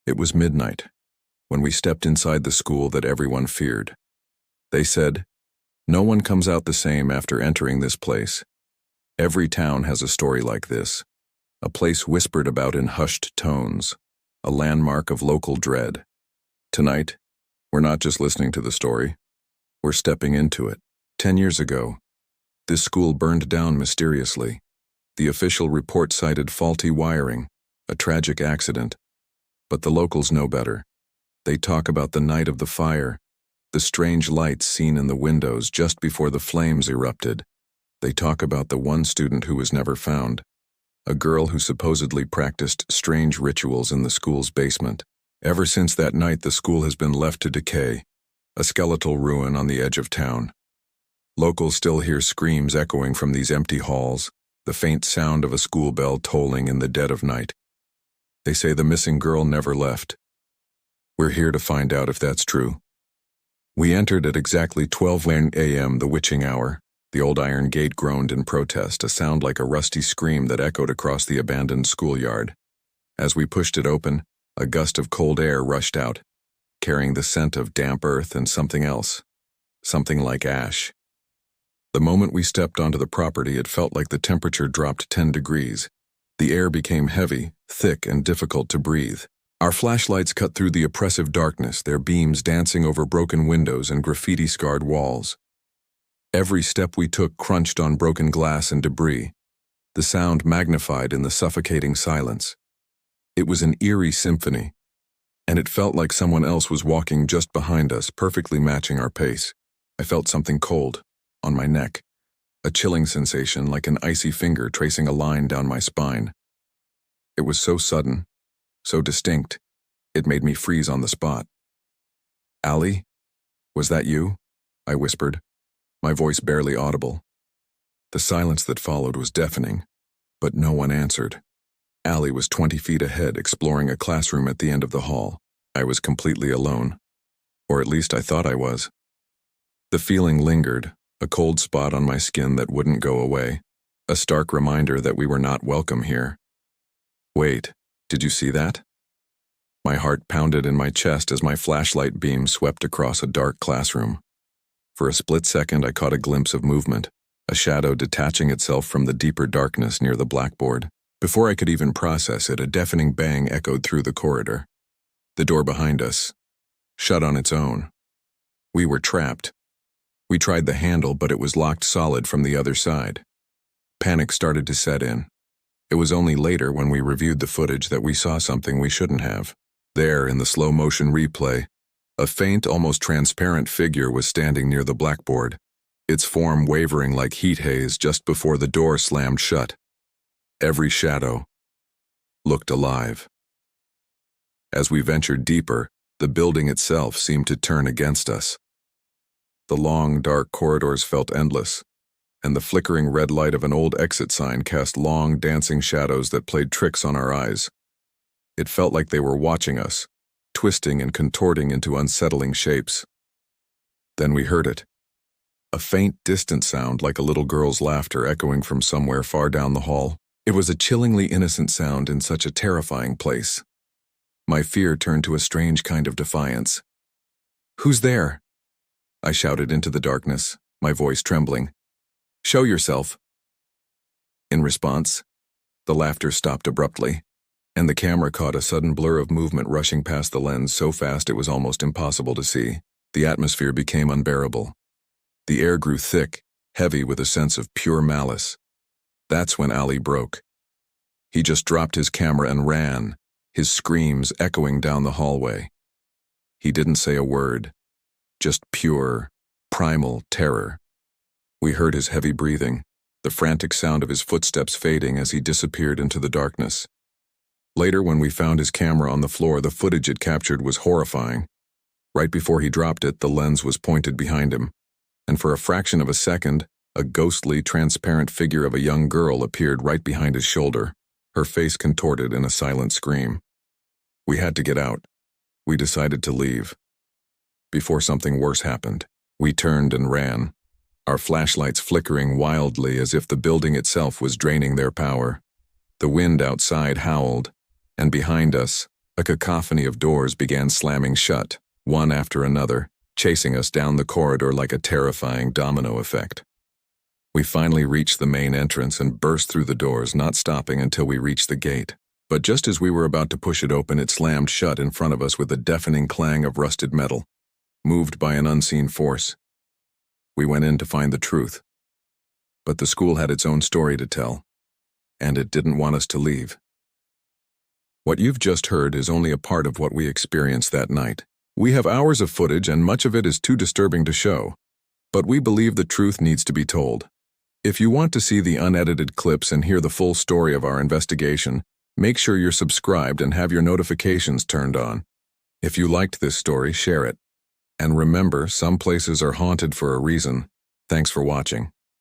It was midnight when we stepped inside the school that everyone feared. They said, "No one comes out the same after entering this place. Every town has a story like this, a place whispered about in hushed tones, a landmark of local dread." Tonight, we're not just listening to the story, we're stepping into it. 10 years ago, this school burned down mysteriously. The official report cited faulty wiring, a tragic accident. But the locals know better. They talk about the night of the fire, the strange lights seen in the windows just before the flames erupted. They talk about the one student who was never found, a girl who supposedly practiced strange rituals in the school's basement. Ever since that night, the school has been left to decay, a skeletal ruin on the edge of town. Locals still hear screams echoing from these empty halls, the faint sound of a school bell tolling in the dead of night. They say the missing girl never left. We're here to find out if that's true. We entered at exactly 12 a.m., the witching hour. The old iron gate groaned in protest, a sound like a rusty scream that echoed across the abandoned schoolyard. As we pushed it open, a gust of cold air rushed out, carrying the scent of damp earth and something else, something like ash. The moment we stepped onto the property, it felt like the temperature dropped 10 degrees. The air became heavy, thick, and difficult to breathe. Our flashlights cut through the oppressive darkness, their beams dancing over broken windows and graffiti-scarred walls. Every step we took crunched on broken glass and debris, the sound magnified in the suffocating silence. It was an eerie symphony, and it felt like someone else was walking just behind us, perfectly matching our pace. I felt something cold on my neck, a chilling sensation like an icy finger tracing a line down my spine. It was so sudden, so distinct, it made me freeze on the spot. "Allie, was that you?" I whispered, my voice barely audible. The silence that followed was deafening, but no one answered. Allie was 20 feet ahead, exploring a classroom at the end of the hall. I was completely alone, or at least I thought I was. The feeling lingered, a cold spot on my skin that wouldn't go away, a stark reminder that we were not welcome here. "Wait, did you see that?" My heart pounded in my chest as my flashlight beam swept across a dark classroom. For a split second, I caught a glimpse of movement, a shadow detaching itself from the deeper darkness near the blackboard. Before I could even process it, a deafening bang echoed through the corridor. The door behind us shut on its own. We were trapped. We tried the handle, but it was locked solid from the other side. Panic started to set in. It was only later, when we reviewed the footage, that we saw something we shouldn't have. There, in the slow-motion replay, a faint, almost transparent figure was standing near the blackboard, its form wavering like heat haze just before the door slammed shut. Every shadow looked alive. As we ventured deeper, the building itself seemed to turn against us. The long, dark corridors felt endless, and the flickering red light of an old exit sign cast long, dancing shadows that played tricks on our eyes. It felt like they were watching us, twisting and contorting into unsettling shapes. Then we heard it. A faint, distant sound like a little girl's laughter echoing from somewhere far down the hall. It was a chillingly innocent sound in such a terrifying place. My fear turned to a strange kind of defiance. "Who's there?" I shouted into the darkness, my voice trembling. "Show yourself." In response, the laughter stopped abruptly, and the camera caught a sudden blur of movement rushing past the lens so fast it was almost impossible to see. The atmosphere became unbearable. The air grew thick, heavy with a sense of pure malice. That's when Ali broke. He just dropped his camera and ran, his screams echoing down the hallway. He didn't say a word, just pure, primal terror. We heard his heavy breathing, the frantic sound of his footsteps fading as he disappeared into the darkness. Later, when we found his camera on the floor, the footage it captured was horrifying. Right before he dropped it, the lens was pointed behind him, and for a fraction of a second, a ghostly, transparent figure of a young girl appeared right behind his shoulder, her face contorted in a silent scream. We had to get out. We decided to leave. Before something worse happened, we turned and ran, our flashlights flickering wildly as if the building itself was draining their power. The wind outside howled, and behind us, A cacophony of doors began slamming shut, one after another, chasing us down the corridor like a terrifying domino effect. We finally reached the main entrance and burst through the doors, not stopping until we reached the gate. But just as we were about to push it open, it slammed shut in front of us with a deafening clang of rusted metal, moved by an unseen force. We went in to find the truth. But the school had its own story to tell, and it didn't want us to leave. What you've just heard is only a part of what we experienced that night. We have hours of footage and much of it is too disturbing to show, but we believe the truth needs to be told. If you want to see the unedited clips and hear the full story of our investigation, make sure you're subscribed and have your notifications turned on. If you liked this story, share it. And remember, some places are haunted for a reason. Thanks for watching.